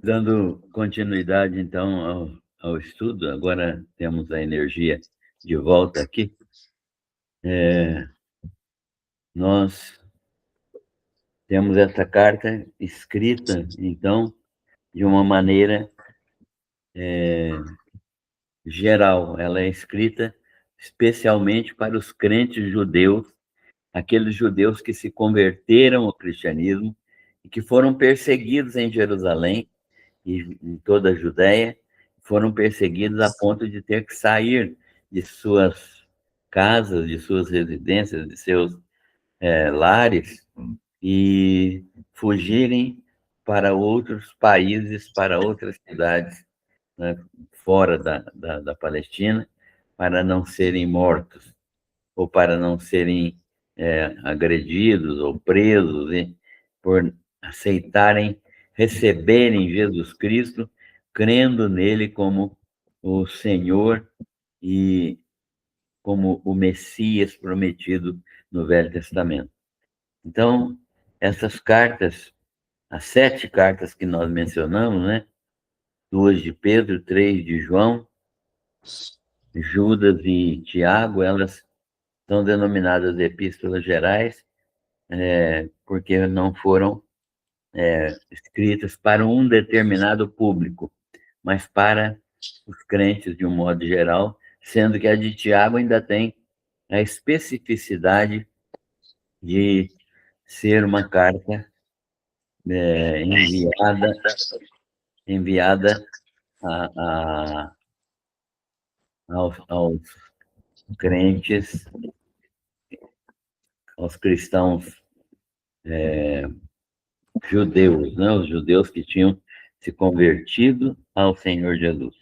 Dando continuidade, então, ao estudo, agora temos a energia de volta aqui. Nós temos essa carta escrita, então, de uma maneira geral. Ela é escrita especialmente para os crentes judeus, aqueles judeus que se converteram ao cristianismo e que foram perseguidos em Jerusalém e em toda a Judéia, foram perseguidos a ponto de ter que sair de suas casas, de suas residências, de seus lares e fugirem para outros países, para outras cidades, né, fora da Palestina, para não serem mortos ou para não serem agredidos ou presos, e por aceitarem receberem Jesus Cristo, crendo nele como o Senhor e como o Messias prometido no Velho Testamento. Então, essas cartas, as 7 cartas que nós mencionamos, né? 2 de Pedro, 3 de João, Judas e Tiago, elas são denominadas epístolas gerais, porque não foram escritas para um determinado público, mas para os crentes de um modo geral, sendo que a de Tiago ainda tem a especificidade de ser uma carta enviada a, aos crentes, aos cristãos judeus, né? Os judeus que tinham se convertido ao Senhor Jesus.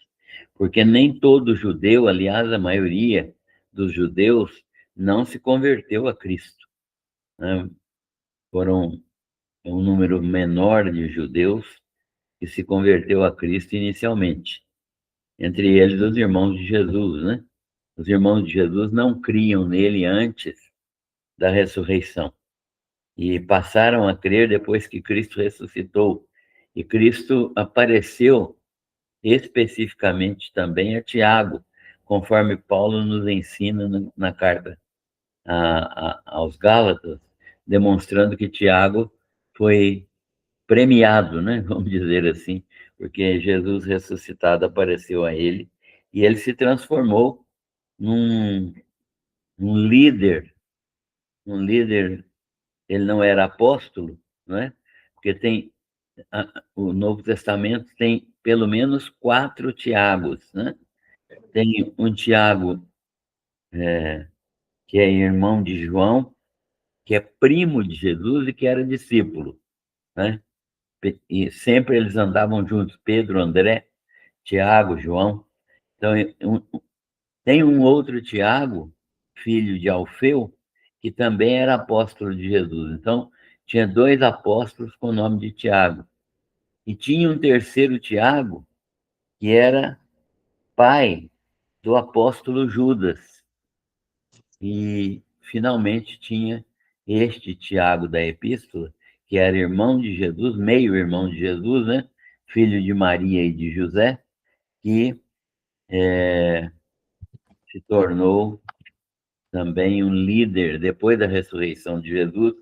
Porque nem todo judeu, aliás, a maioria dos judeus não se converteu a Cristo, né? Foram um número menor de judeus que se converteu a Cristo inicialmente. Entre eles, os irmãos de Jesus, né? Os irmãos de Jesus não criam nele antes da ressurreição e passaram a crer depois que Cristo ressuscitou. E Cristo apareceu especificamente também a Tiago, conforme Paulo nos ensina na carta aos Gálatas, demonstrando que Tiago foi premiado, né? Vamos dizer assim, porque Jesus ressuscitado apareceu a ele e ele se transformou num, num líder, um líder. Ele não era apóstolo, não é? Porque o Novo Testamento tem pelo menos 4 Tiagos, né? Tem um Tiago que é irmão de João, que é primo de Jesus e que era discípulo, né? E sempre eles andavam juntos, Pedro, André, Tiago, João. Então, tem um outro Tiago, filho de Alfeu, que também era apóstolo de Jesus. Então, tinha 2 apóstolos com o nome de Tiago. E tinha um terceiro Tiago, que era pai do apóstolo Judas. E, finalmente, tinha este Tiago da Epístola, que era irmão de Jesus, meio-irmão de Jesus, né? Filho de Maria e de José, que se tornou também um líder. Depois da ressurreição de Jesus,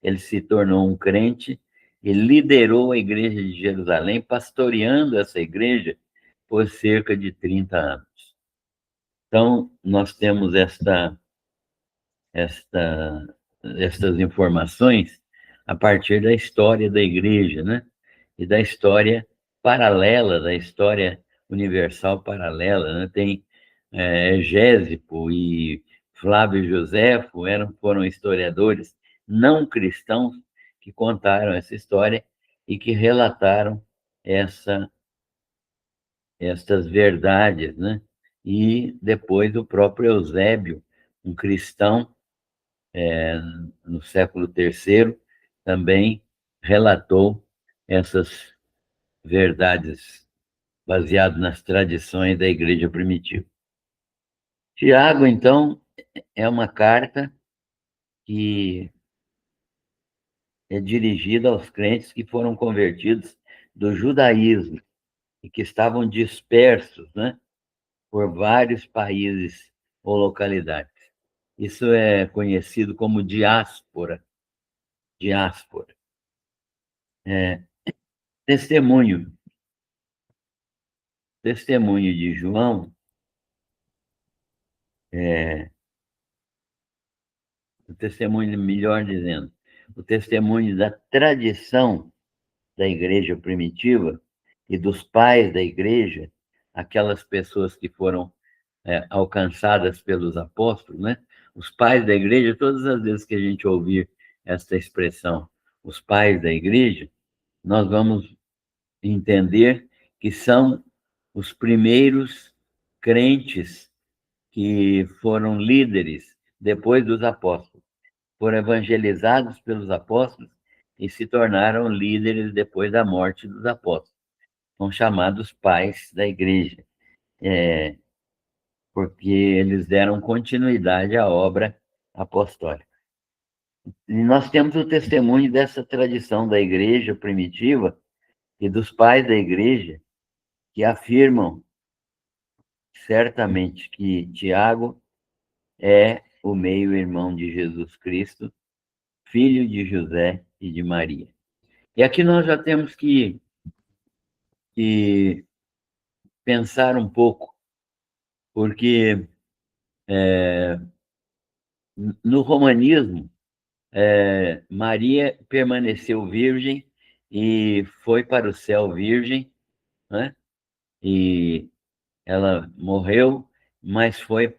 ele se tornou um crente e liderou a igreja de Jerusalém, pastoreando essa igreja por cerca de 30 anos. Então, nós temos estas informações a partir da história da igreja, né? E da história paralela, da história universal paralela, né? Tem Egésipo e Flávio Joséfo foram historiadores não cristãos que contaram essa história e que relataram essa, estas verdades, né? E depois o próprio Eusébio, um cristão no século III, também relatou essas verdades baseadas nas tradições da igreja primitiva. Tiago, então, é uma carta que é dirigida aos crentes que foram convertidos do judaísmo e que estavam dispersos, né, por vários países ou localidades. Isso é conhecido como diáspora. Diáspora. Testemunho. Testemunho de João, o testemunho, melhor dizendo, o testemunho da tradição da igreja primitiva e dos pais da igreja, aquelas pessoas que foram alcançadas pelos apóstolos, né? Os pais da igreja, todas as vezes que a gente ouvir essa expressão, os pais da igreja, nós vamos entender que são os primeiros crentes que foram líderes depois dos apóstolos, foram evangelizados pelos apóstolos e se tornaram líderes depois da morte dos apóstolos. São chamados pais da igreja, porque eles deram continuidade à obra apostólica. E nós temos o testemunho dessa tradição da igreja primitiva e dos pais da igreja que afirmam certamente que Tiago é o meio-irmão de Jesus Cristo, filho de José e de Maria. E aqui nós já temos que pensar um pouco, porque no romanismo, Maria permaneceu virgem e foi para o céu virgem, né? E ela morreu, mas foi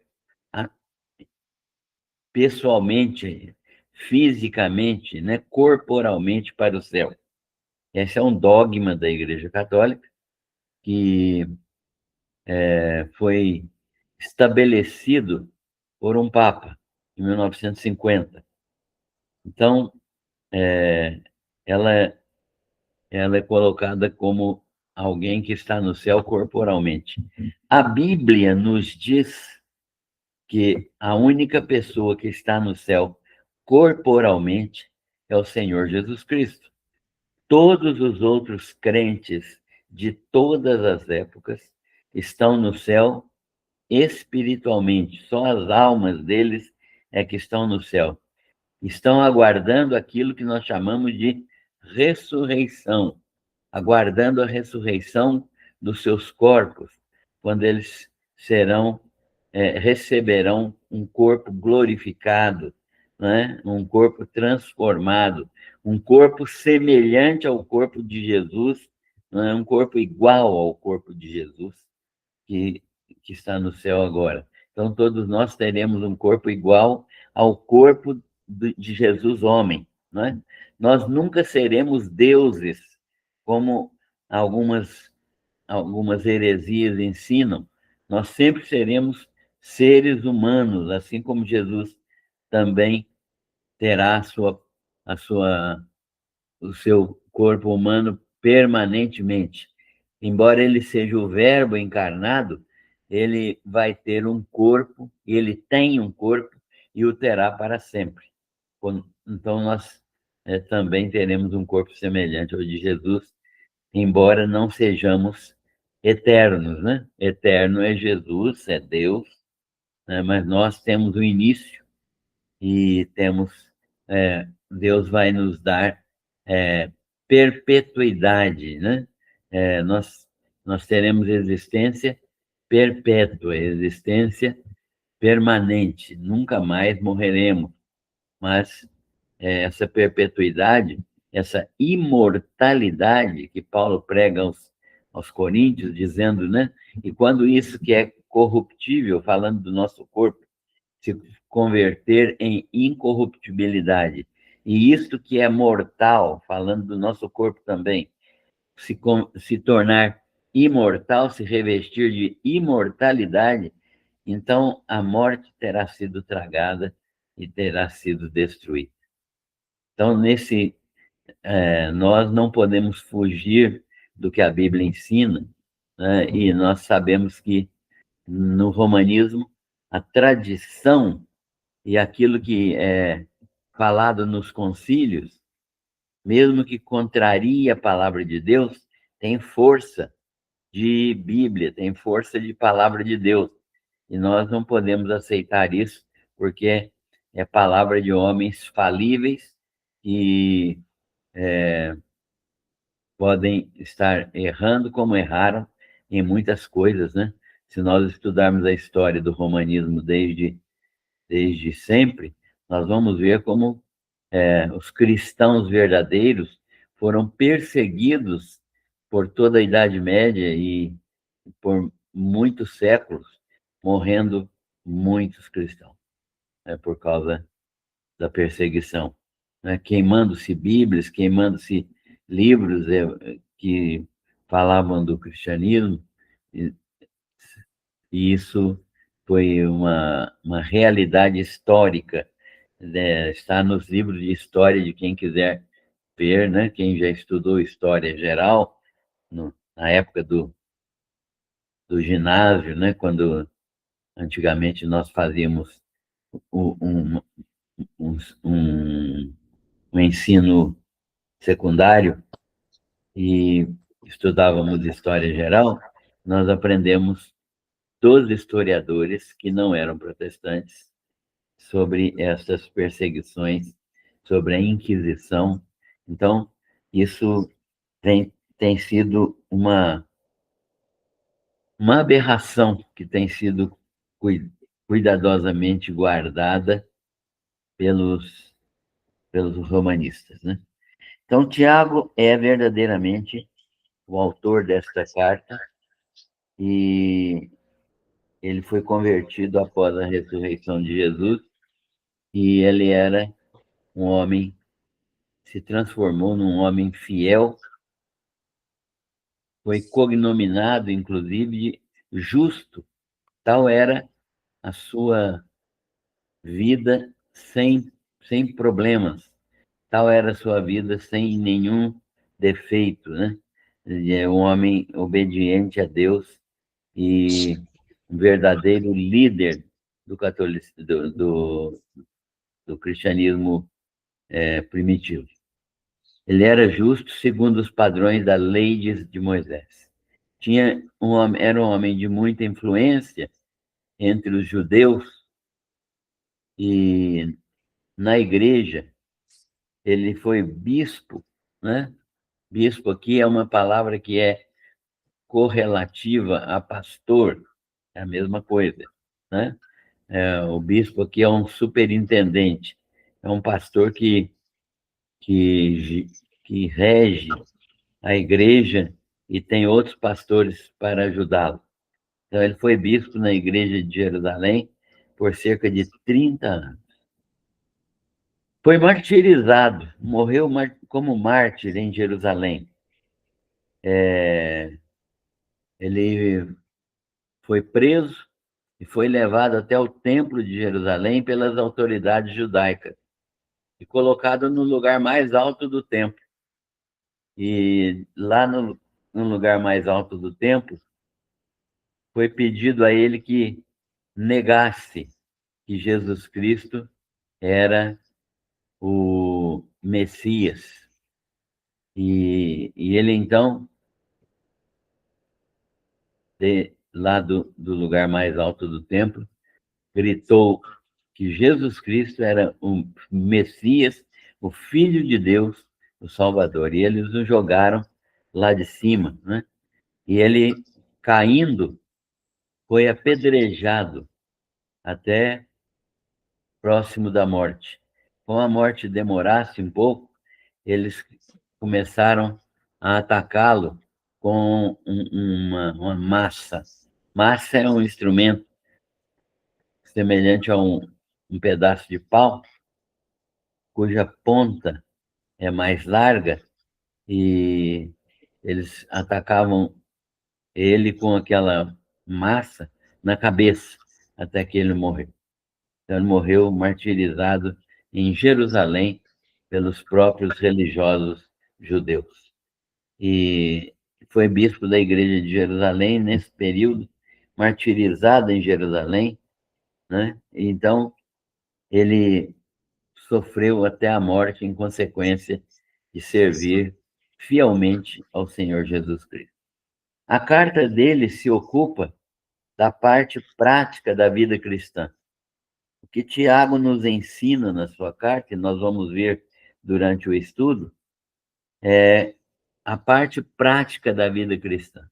pessoalmente, fisicamente, né, corporalmente para o céu. Esse é um dogma da Igreja Católica que foi estabelecido por um Papa em 1950. Então, ela é colocada como alguém que está no céu corporalmente. A Bíblia nos diz que a única pessoa que está no céu corporalmente é o Senhor Jesus Cristo. Todos os outros crentes de todas as épocas estão no céu espiritualmente. Só as almas deles é que estão no céu. Estão aguardando aquilo que nós chamamos de ressurreição, aguardando a ressurreição dos seus corpos, quando eles receberão um corpo glorificado, né? Um corpo transformado, um corpo semelhante ao corpo de Jesus, né? Um corpo igual ao corpo de Jesus, que, que está no céu agora. Então, todos nós teremos um corpo igual ao corpo de Jesus, homem, né? Nós nunca seremos deuses, como algumas heresias ensinam. Nós sempre seremos seres humanos, assim como Jesus também terá o seu corpo humano permanentemente. Embora ele seja o Verbo encarnado, ele vai ter um corpo, ele tem um corpo e o terá para sempre. Então, nós também teremos um corpo semelhante ao de Jesus, embora não sejamos eternos, né? Eterno é Jesus, é Deus, né? Mas nós temos o início e Deus vai nos dar perpetuidade, né? Nós teremos existência perpétua, existência permanente, nunca mais morreremos, mas essa perpetuidade, essa imortalidade que Paulo prega aos Coríntios, dizendo, né? E quando isso que é corruptível, falando do nosso corpo, se converter em incorruptibilidade, e isto que é mortal, falando do nosso corpo também, se tornar imortal, se revestir de imortalidade, então a morte terá sido tragada e terá sido destruída. Então, nós não podemos fugir do que a Bíblia ensina, né? E nós sabemos que no romanismo a tradição e aquilo que é falado nos concílios, mesmo que contraria a palavra de Deus, tem força de Bíblia, tem força de palavra de Deus. E nós não podemos aceitar isso, porque é palavra de homens falíveis e podem estar errando como erraram em muitas coisas, né? Se nós estudarmos a história do romanismo desde sempre, nós vamos ver como os cristãos verdadeiros foram perseguidos por toda a Idade Média e por muitos séculos, morrendo muitos cristãos, né, por causa da perseguição, né? Queimando-se Bíblias, queimando-se livros que falavam do cristianismo, e, e isso foi uma realidade histórica, né? Está nos livros de história de quem quiser ver, né? Quem já estudou história geral, na época do ginásio, né? Quando antigamente nós fazíamos um, um, um, um ensino secundário e estudávamos história geral, nós aprendemos dos historiadores que não eram protestantes sobre essas perseguições, sobre a Inquisição. Então, isso tem sido uma aberração que tem sido cuidadosamente guardada pelos romanistas, né? Então, Tiago é verdadeiramente o autor desta carta e ele foi convertido após a ressurreição de Jesus e ele era um homem, se transformou num homem fiel, foi cognominado, inclusive, de justo. Tal era a sua vida sem problemas, tal era a sua vida sem nenhum defeito, né? Ele é um homem obediente a Deus e um verdadeiro líder do catolicismo, do cristianismo primitivo. Ele era justo segundo os padrões da lei de Moisés. Era um homem de muita influência entre os judeus e na igreja ele foi bispo, né? Bispo aqui é uma palavra que é correlativa a pastor, é a mesma coisa, né? O bispo aqui é um superintendente, é um pastor que, que rege a igreja e tem outros pastores para ajudá-lo. Então, ele foi bispo na igreja de Jerusalém por cerca de 30 anos. Foi martirizado, morreu como mártir em Jerusalém. Ele foi preso e foi levado até o Templo de Jerusalém pelas autoridades judaicas e colocado no lugar mais alto do templo. E lá no lugar mais alto do templo, foi pedido a ele que negasse que Jesus Cristo era o Messias. E ele, então, lá do lugar mais alto do templo, gritou que Jesus Cristo era o Messias, o Filho de Deus, o Salvador. E eles o jogaram lá de cima, né? E ele, caindo, foi apedrejado até próximo da morte. Como a morte demorasse um pouco, eles começaram a atacá-lo com uma massa. Massa é um instrumento semelhante a um pedaço de pau, cuja ponta é mais larga, e eles atacavam ele com aquela massa na cabeça, até que ele morreu. Então, ele morreu martirizado em Jerusalém pelos próprios religiosos judeus. E foi bispo da igreja de Jerusalém nesse período, martirizado em Jerusalém, né? Então, ele sofreu até a morte em consequência de servir fielmente ao Senhor Jesus Cristo. A carta dele se ocupa da parte prática da vida cristã. O que Tiago nos ensina na sua carta, e nós vamos ver durante o estudo, é a parte prática da vida cristã.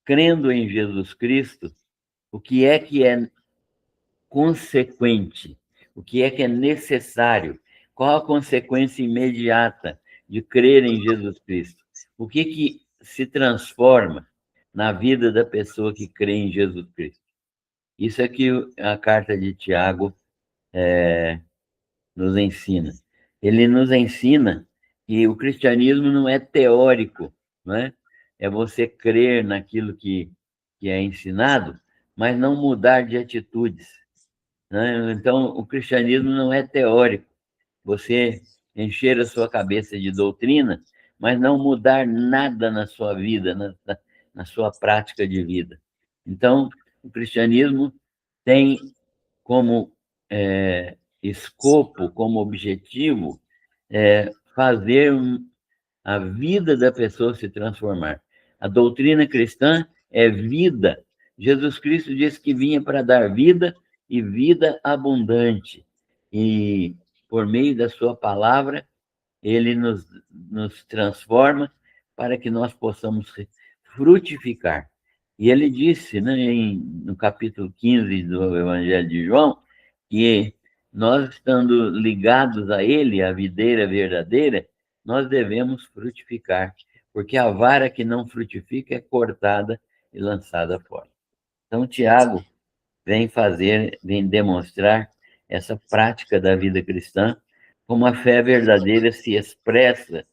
Crendo em Jesus Cristo, o que é consequente? O que é necessário? Qual a consequência imediata de crer em Jesus Cristo? O que se transforma na vida da pessoa que crê em Jesus Cristo? Isso é que a carta de Tiago nos ensina. Ele nos ensina que o cristianismo não é teórico, não é? É você crer naquilo que é ensinado, mas não mudar de atitudes, né? Então, o cristianismo não é teórico. Você encher a sua cabeça de doutrina, mas não mudar nada na sua vida, na sua prática de vida. Então, o cristianismo tem como escopo, como objetivo, fazer a vida da pessoa se transformar. A doutrina cristã é vida. Jesus Cristo disse que vinha para dar vida e vida abundante. E, por meio da sua palavra, ele nos transforma para que nós possamos frutificar. E ele disse, né, no capítulo 15 do Evangelho de João, que nós, estando ligados a ele, a videira verdadeira, nós devemos frutificar, porque a vara que não frutifica é cortada e lançada fora. Então, Tiago vem demonstrar essa prática da vida cristã, como a fé verdadeira se expressa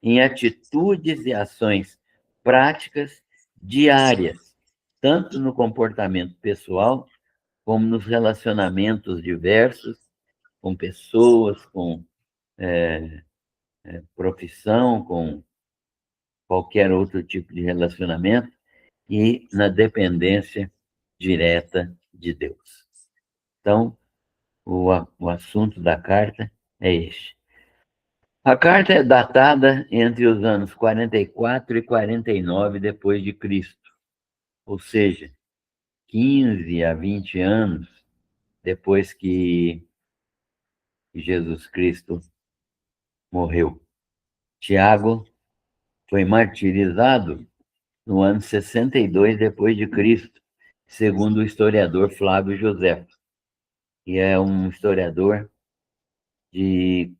em atitudes e ações práticas diárias, tanto no comportamento pessoal, como nos relacionamentos diversos, com pessoas, com profissão, com qualquer outro tipo de relacionamento, e na dependência direta de Deus. Então, o assunto da carta é este. A carta é datada entre os anos 44 e 49 depois de Cristo, ou seja, 15 a 20 anos depois que Jesus Cristo morreu. Tiago foi martirizado no ano 62 depois de Cristo, segundo o historiador Flávio Josefo, que é um historiador de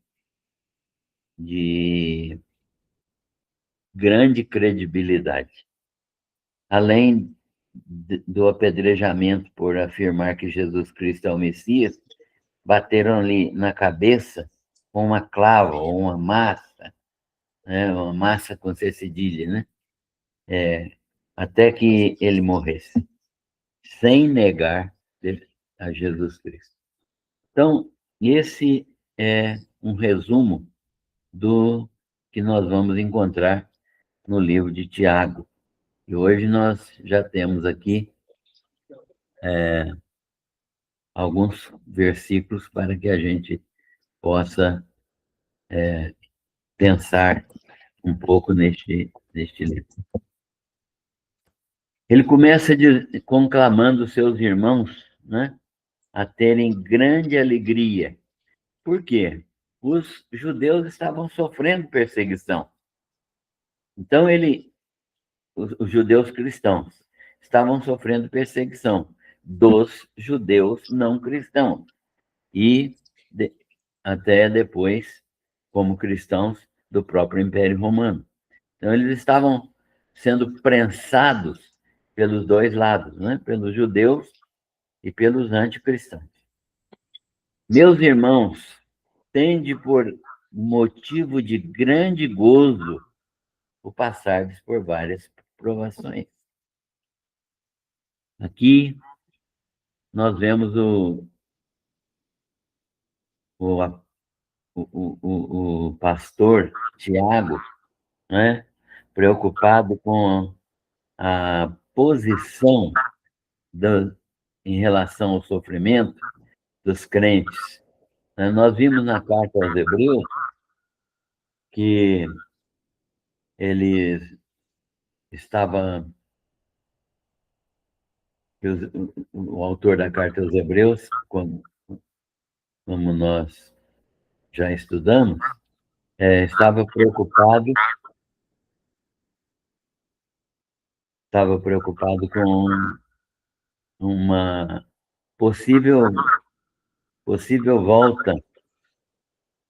grande credibilidade. Além do apedrejamento por afirmar que Jesus Cristo é o Messias, bateram-lhe na cabeça com uma clava ou uma massa, né? Uma massa com C cedilha, né? Até que ele morresse, sem negar a Jesus Cristo. Então, esse é um resumo do que nós vamos encontrar no livro de Tiago. E hoje nós já temos aqui alguns versículos para que a gente possa pensar um pouco neste livro. Ele começa conclamando seus irmãos, né, a terem grande alegria. Por quê? Os judeus estavam sofrendo perseguição. Então, os judeus cristãos estavam sofrendo perseguição dos judeus não cristãos. E até depois, como cristãos do próprio Império Romano. Então, eles estavam sendo prensados pelos dois lados, né? Pelos judeus e pelos anticristãos. Meus irmãos, tende por motivo de grande gozo o passardes por várias provações. Aqui nós vemos o pastor Tiago, né, preocupado com a posição em relação ao sofrimento dos crentes. Nós vimos na carta aos Hebreus que ele estava, o autor da carta aos Hebreus, como nós já estudamos, estava preocupado com uma possível volta.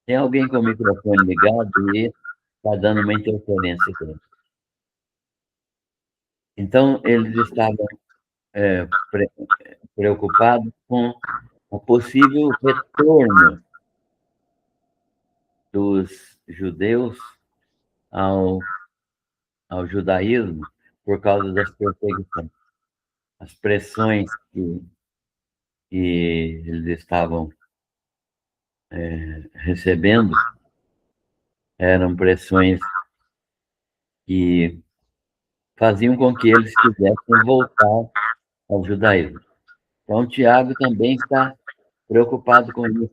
Tem alguém com o microfone ligado e está dando uma interferência aqui. Então, eles estavam preocupados com o possível retorno dos judeus ao, ao judaísmo por causa das perseguições, as pressões que eles estavam recebendo eram pressões que faziam com que eles quisessem voltar ao judaísmo. Então, Tiago também está preocupado com isso.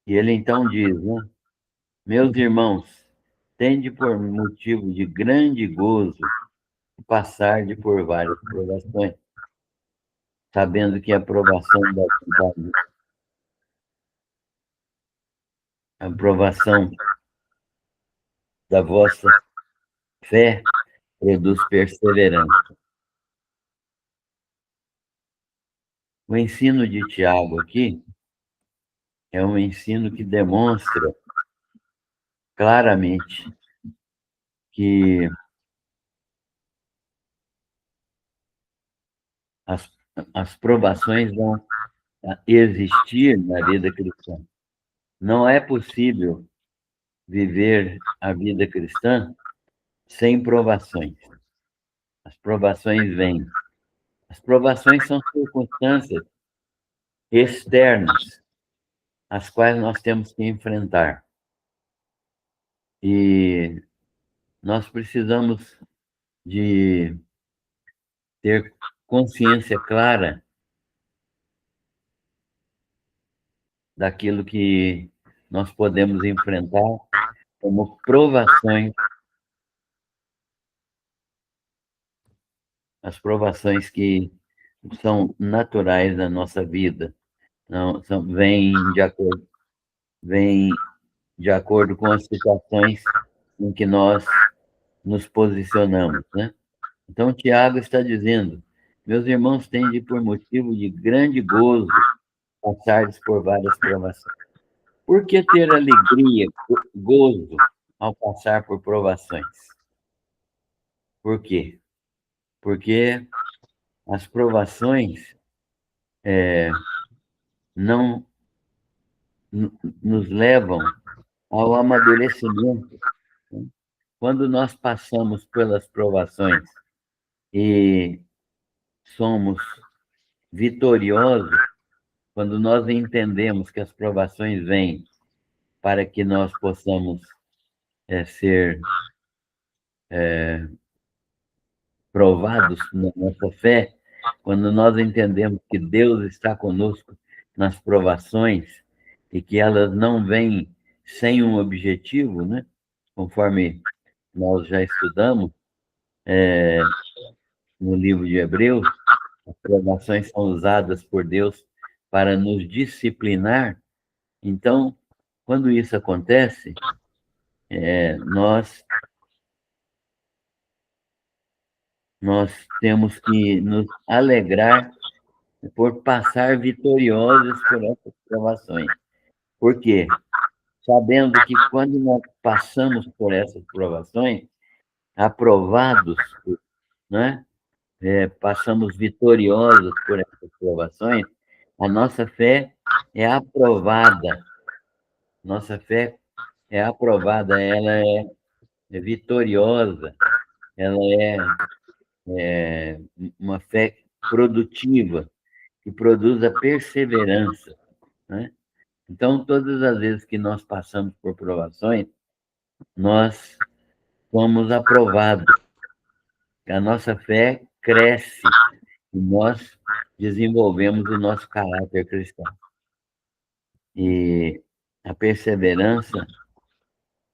E ele então diz, né? Meus irmãos, tende por motivo de grande gozo passar por várias provações, sabendo que a aprovação da vossa fé produz perseverança. O ensino de Tiago aqui é um ensino que demonstra claramente que as provações vão existir na vida cristã. Não é possível viver a vida cristã sem provações. As provações vêm. As provações são circunstâncias externas, as quais nós temos que enfrentar. E nós precisamos de ter consciência clara daquilo que nós podemos enfrentar como provações, as provações que são naturais da nossa vida, não, vêm de acordo com as situações em que nós nos posicionamos, né? Então, Tiago está dizendo, meus irmãos, tende por motivo de grande gozo passares por várias provações. Por que ter alegria, gozo, ao passar por provações? Por quê? Porque as provações não nos levam ao amadurecimento. Quando nós passamos pelas provações e somos vitoriosos, quando nós entendemos que as provações vêm para que nós possamos ser provados na nossa fé, quando nós entendemos que Deus está conosco nas provações e que elas não vêm sem um objetivo, né? Conforme nós já estudamos no livro de Hebreus, as provações são usadas por Deus para nos disciplinar. Então, quando isso acontece, nós temos que nos alegrar por passar vitoriosos por essas provações. Por quê? Sabendo que quando nós passamos por essas provações, aprovados, né? Passamos vitoriosos por essas provações, a nossa fé é aprovada. Nossa fé é aprovada, ela é vitoriosa, ela é uma fé produtiva, que produz a perseverança, né? Então, todas as vezes que nós passamos por provações, nós somos aprovados. A nossa fé cresce e nós desenvolvemos o nosso caráter cristão. E a perseverança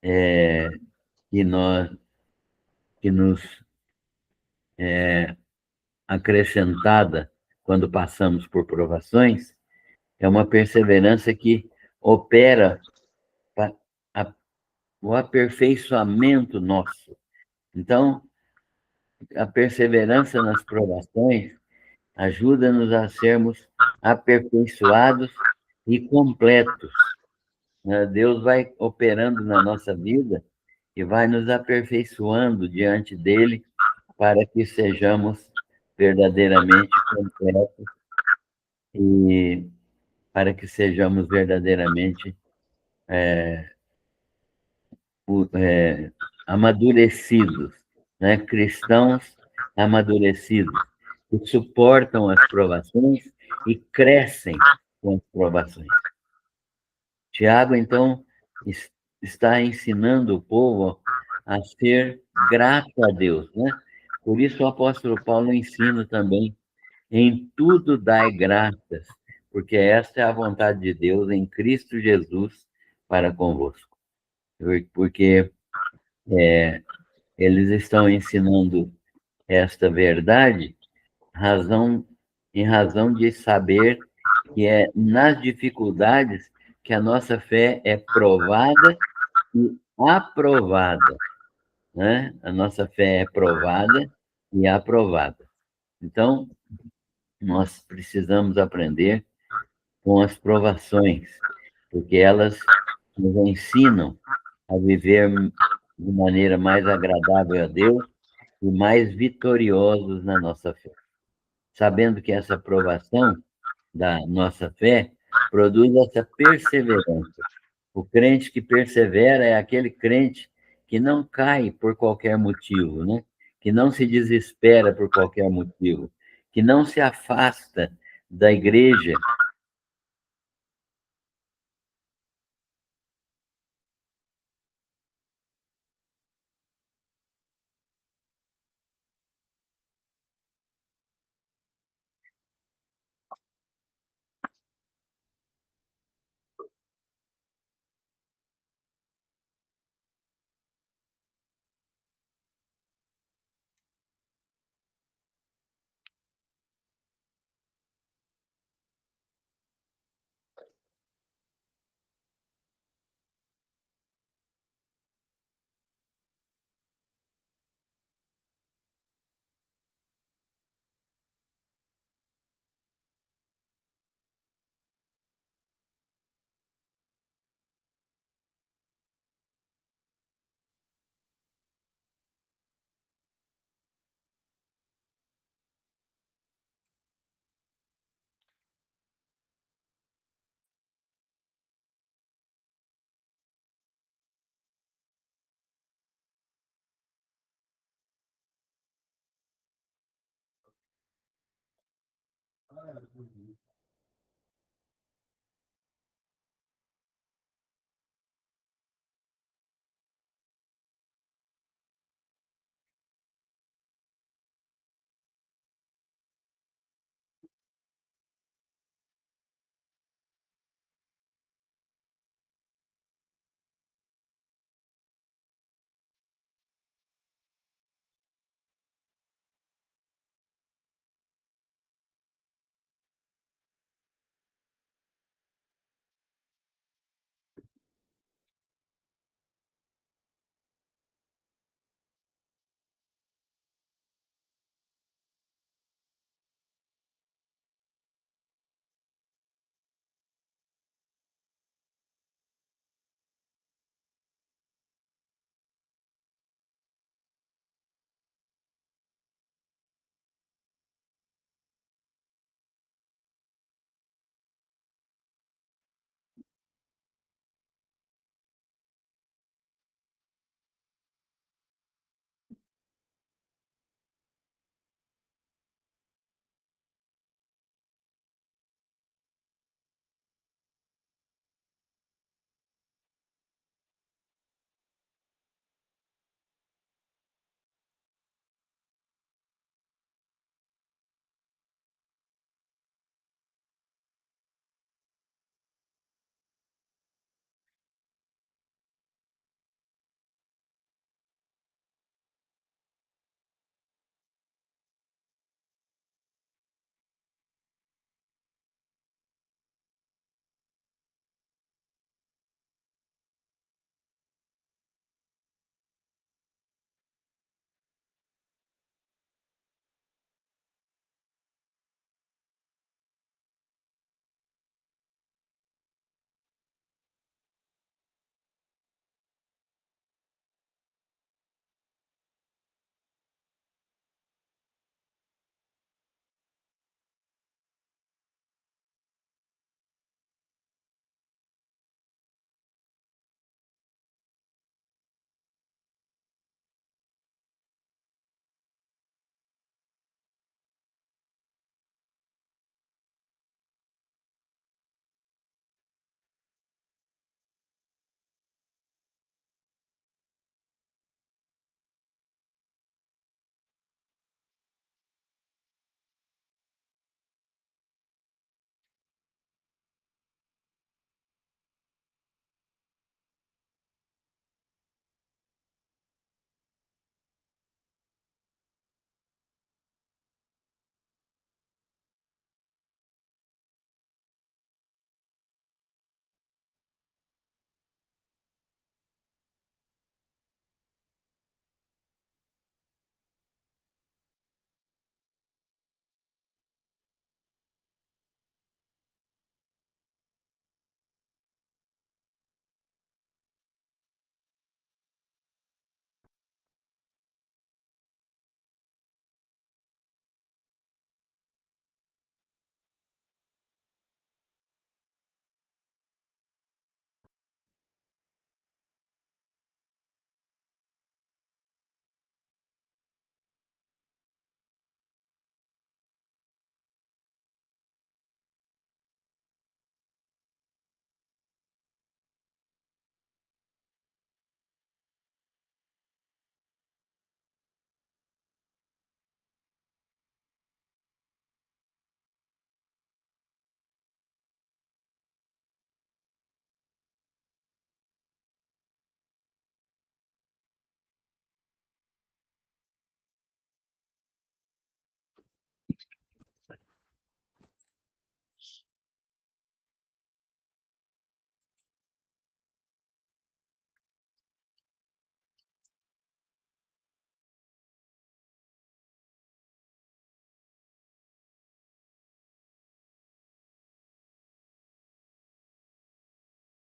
que nós, que nos é acrescentada quando passamos por provações, é uma perseverança que opera a, o aperfeiçoamento nosso. Então, a perseverança nas provações ajuda-nos a sermos aperfeiçoados e completos, né? Deus vai operando na nossa vida e vai nos aperfeiçoando diante dele para que sejamos verdadeiramente completos e para que sejamos verdadeiramente amadurecidos, né? Cristãos amadurecidos, que suportam as provações e crescem com as provações. Tiago, então, está ensinando o povo a ser grato a Deus, né? Por isso o apóstolo Paulo ensina também: em tudo dai graças, porque esta é a vontade de Deus em Cristo Jesus para convosco. Porque eles estão ensinando esta verdade em razão de saber que é nas dificuldades que a nossa fé é provada e aprovada, né? A nossa fé é provada e aprovada. Então, nós precisamos aprender com as provações, porque elas nos ensinam a viver de maneira mais agradável a Deus e mais vitoriosos na nossa fé. Sabendo que essa provação da nossa fé produz essa perseverança. O crente que persevera é aquele crente que não cai por qualquer motivo, né? Que não se desespera por qualquer motivo, que não se afasta da igreja